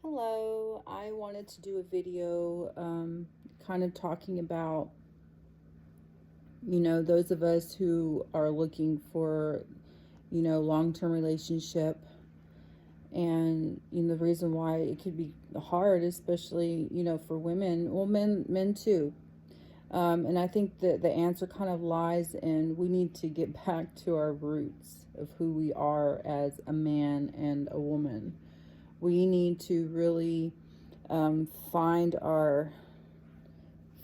Hello, I wanted to do a video kind of talking about, those of us who are looking for, long-term relationship and, the reason why it could be hard, especially, for women, well, men too. And I think that the answer kind of lies in we need to get back to our roots of who we are as a man and a woman. We need to really find our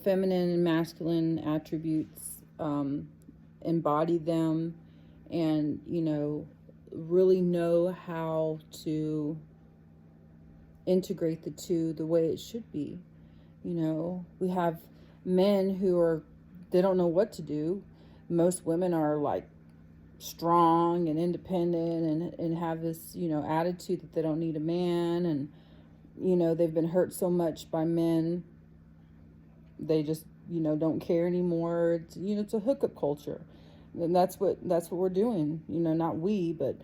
feminine and masculine attributes, embody them, and, really know how to integrate the two the way it should be. We have men who they don't know what to do. Most women are like strong and independent and have this, attitude that they don't need a man. And, they've been hurt so much by men. They just, don't care anymore. It's a hookup culture. And that's what we're doing. Not we, but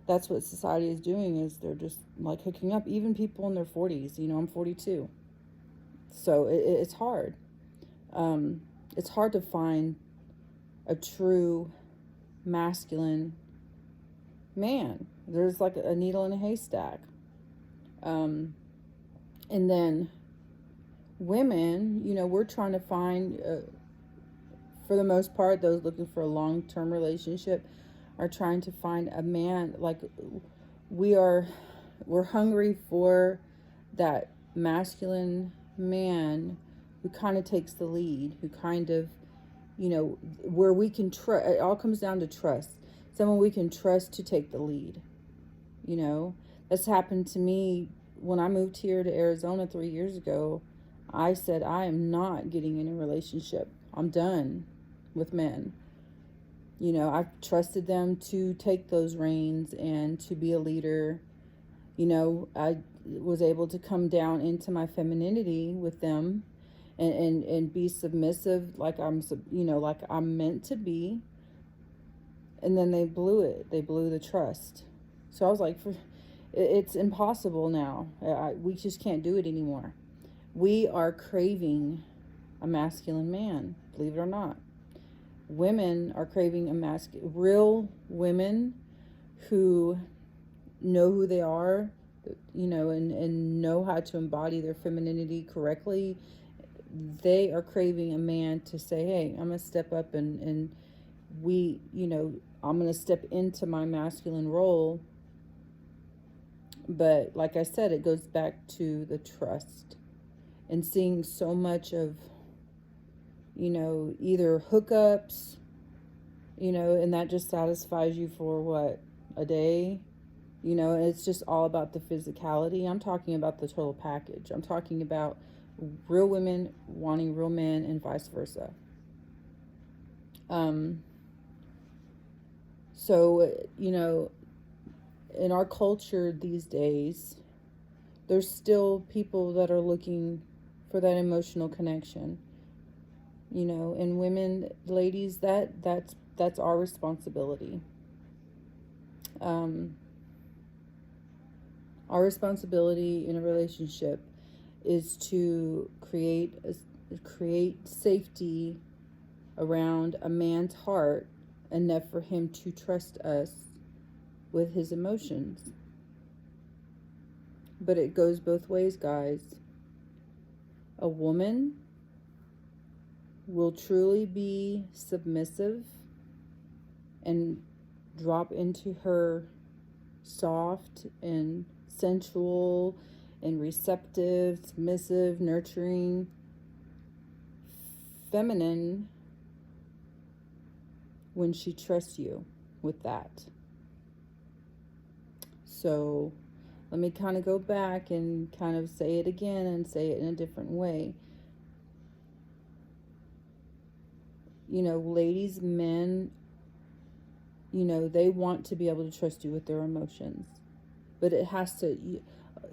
that's what society is doing, is they're just like hooking up. Even people in their 40s, I'm 42. So it's hard. It's hard to find a true masculine man. There's like a needle in a haystack. And then women, we're trying to find, for the most part, those looking for a long-term relationship are trying to find a man. Like we're hungry for that masculine man who kind of takes the lead, who kind of, where we can trust. It all comes down to trust. Someone we can trust to take the lead. That's happened to me when I moved here to Arizona 3 years ago. I said, I am not getting in a relationship. I'm done with men. I've trusted them to take those reins and to be a leader. I was able to come down into my femininity with them and be submissive like like I'm meant to be. And then they blew it. They blew the trust. So I was like, it's impossible now. We just can't do it anymore. We are craving a masculine man, believe it or not. Women are craving real women who know who they are, and know how to embody their femininity correctly. They are craving a man to say, hey, I'm going to step up and I'm going to step into my masculine role. But like I said, it goes back to the trust and seeing so much of, either hookups, and that just satisfies you for what, a day? It's just all about the physicality. I'm talking about the total package. I'm talking about real women wanting real men and vice versa. So, in our culture these days, there's still people that are looking for that emotional connection. And women, ladies, that's our responsibility. Our responsibility in a relationship is to create safety around a man's heart, enough for him to trust us with his emotions. But it goes both ways, guys. A woman will truly be submissive and drop into her soft and sensual and receptive, submissive, nurturing, feminine when she trusts you with that. So let me kind of go back and kind of say it again and say it in a different way. Ladies, men, they want to be able to trust you with their emotions. But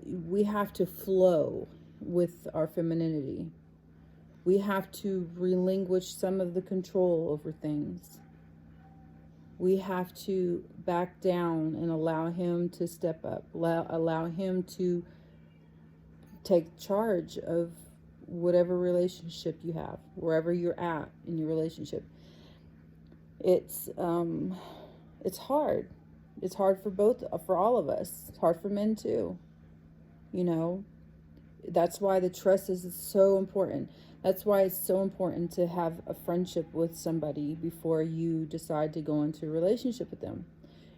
we have to flow with our femininity. We have to relinquish some of the control over things. We have to back down and allow him to step up, allow him to take charge of whatever relationship you have, wherever you're at in your relationship. It's hard. It's hard for all of us. It's hard for men too. You know, that's why the trust is so important. That's why it's so important to have a friendship with somebody before you decide to go into a relationship with them.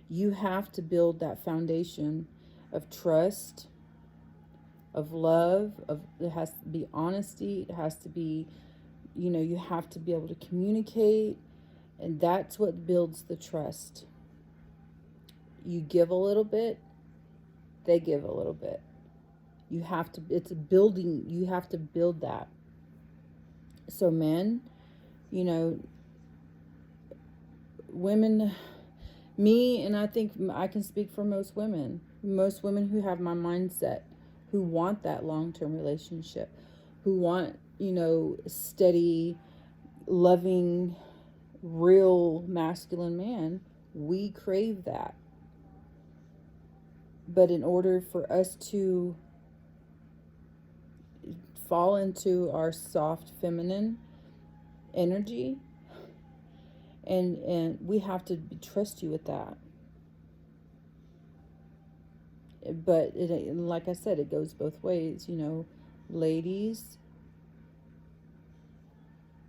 You have to build that foundation of trust, of love, of it has to be honesty, it has to be, you have to be able to communicate, and that's what builds the trust. You give a little bit, they give a little bit. It's a building, you have to build that. So men, women, me, and I think I can speak for most women who have my mindset, who want that long-term relationship, who want, steady, loving, real masculine man. We crave that. But in order for us to fall into our soft feminine energy, and we have to trust you with that. But like I said, it goes both ways. Ladies,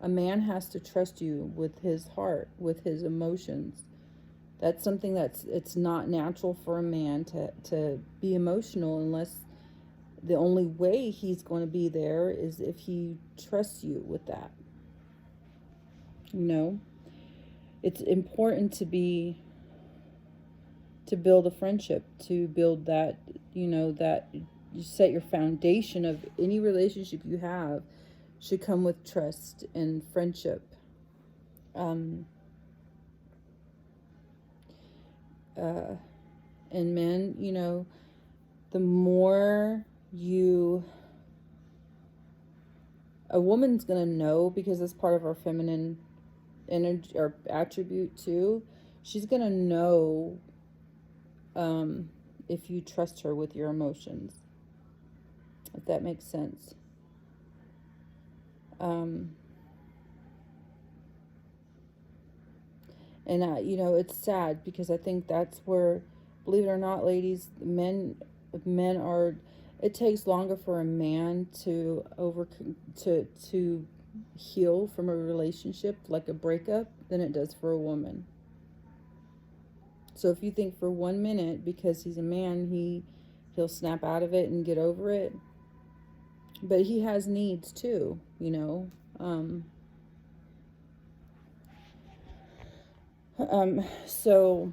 a man has to trust you with his heart, with his emotions. That's something it's not natural for a man to be emotional, unless the only way he's going to be there is if he trusts you with that. It's important to build a friendship, to build that, that you set your foundation of any relationship you have should come with trust and friendship. And men, the more a woman's gonna know, because it's part of our feminine energy or attribute too. She's gonna know if you trust her with your emotions, if that makes sense. And it's sad, because I think that's where, believe it or not, ladies, men are. It takes longer for a man to heal from a relationship, like a breakup, than it does for a woman. So if you think for 1 minute, because he's a man, he'll snap out of it and get over it, but he has needs too, so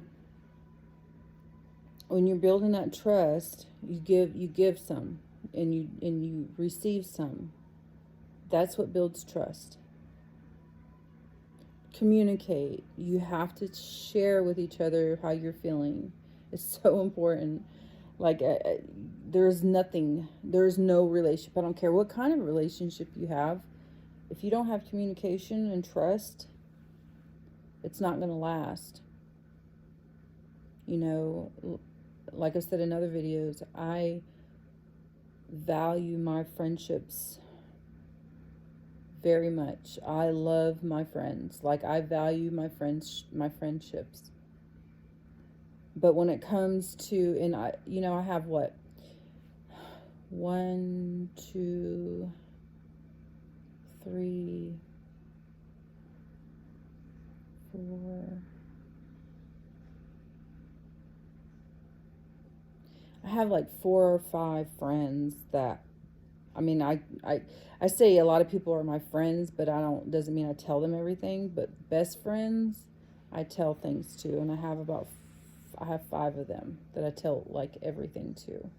when you're building that trust, you give some, and you receive some. That's what builds trust. Communicate. You have to share with each other how you're feeling. It's so important. Like, there's no relationship. I don't care what kind of relationship you have. If you don't have communication and trust, it's not going to last. Like I said in other videos, I value my friendships very much. I love my friends. Like, I value my friendships. But when it comes to, and I have what? 1, 2, 3, 4. I have like 4 or 5 friends that, I say a lot of people are my friends, but doesn't mean I tell them everything. But best friends, I tell things to, and I have 5 of them that I tell like everything to.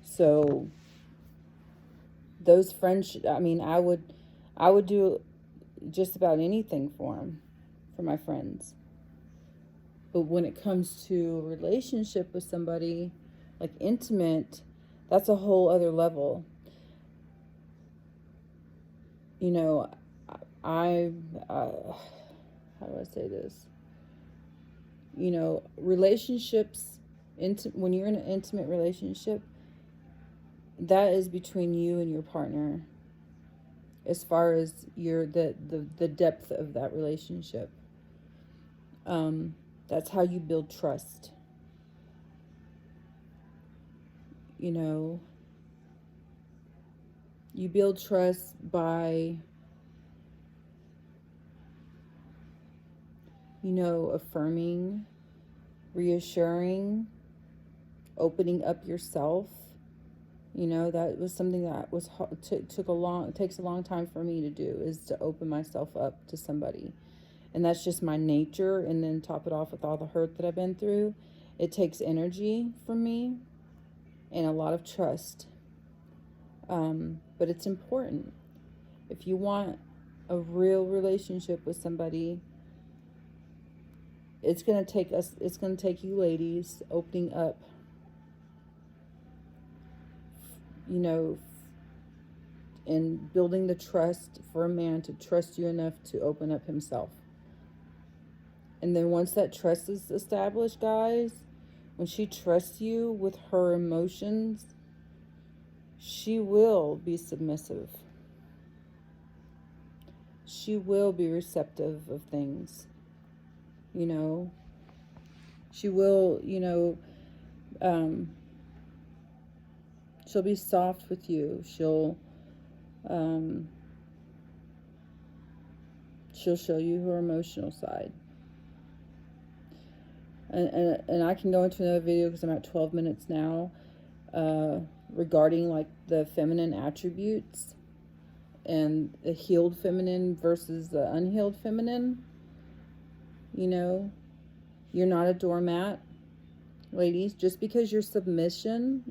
So those friendships, I would do just about anything for my friends. But when it comes to a relationship with somebody, like intimate, that's a whole other level. How do I say this? Relationships When you're in an intimate relationship, that is between you and your partner, as far as the depth of that relationship. That's how you build trust. You know, you build trust by, affirming, reassuring, opening up yourself. That was something that was takes a long time for me to do, is to open myself up to somebody. And that's just my nature. And then top it off with all the hurt that I've been through. It takes energy from me and a lot of trust. But it's important. If you want a real relationship with somebody, it's going to take you ladies opening up, and building the trust for a man to trust you enough to open up himself. And then once that trust is established, guys, when she trusts you with her emotions, she will be submissive. She will be receptive of things. She will, she'll be soft with you. She'll show you her emotional side. And I can go into another video because I'm at 12 minutes now, regarding like the feminine attributes and the healed feminine versus the unhealed feminine. You're not a doormat, ladies. Just because you're submissive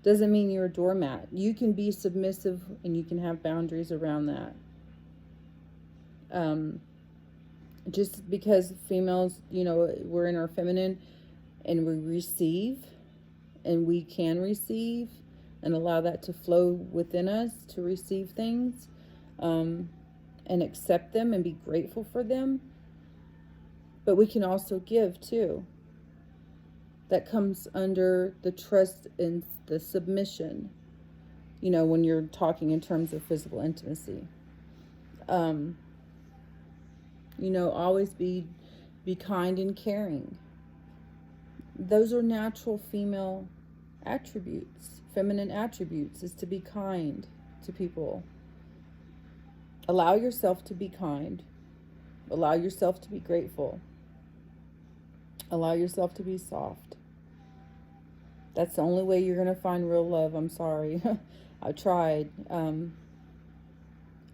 doesn't mean you're a doormat. You can be submissive and you can have boundaries around that. Just because females, we're in our feminine and we receive, and we can receive and allow that to flow within us to receive things, and accept them and be grateful for them. But we can also give too. That comes under the trust and the submission, when you're talking in terms of physical intimacy. Always be kind and caring. Those are natural female attributes, feminine attributes, is to be kind to people. Allow yourself to be kind. Allow yourself to be grateful. Allow yourself to be soft. That's the only way you're going to find real love. I'm sorry. I tried.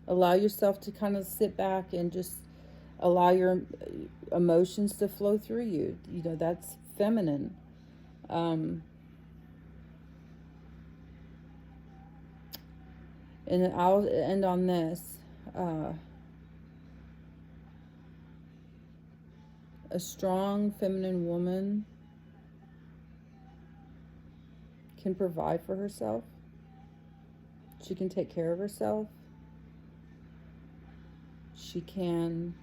Allow yourself to kind of sit back and just allow your emotions to flow through you. That's feminine. And I'll end on this. A strong feminine woman can provide for herself. She can take care of herself. She can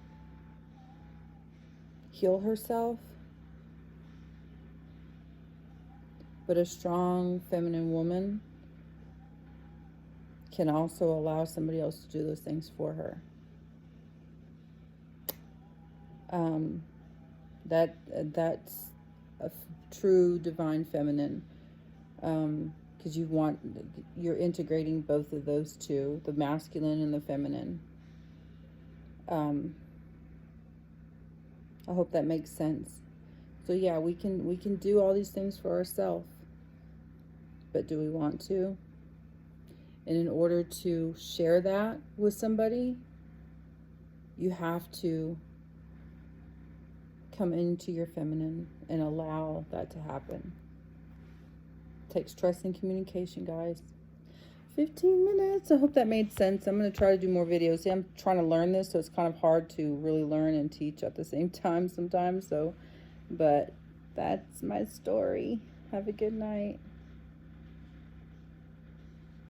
heal herself. But a strong feminine woman can also allow somebody else to do those things for her. That's a true divine feminine, because you're integrating both of those two, the masculine and the feminine. I hope that makes sense. So yeah, we can do all these things for ourselves, but do we want to? And in order to share that with somebody, you have to come into your feminine and allow that to happen. It takes trust and communication, guys. 15 minutes. I hope that made sense. I'm going to try to do more videos. See, I'm trying to learn this, so it's kind of hard to really learn and teach at the same time sometimes. But that's my story. Have a good night.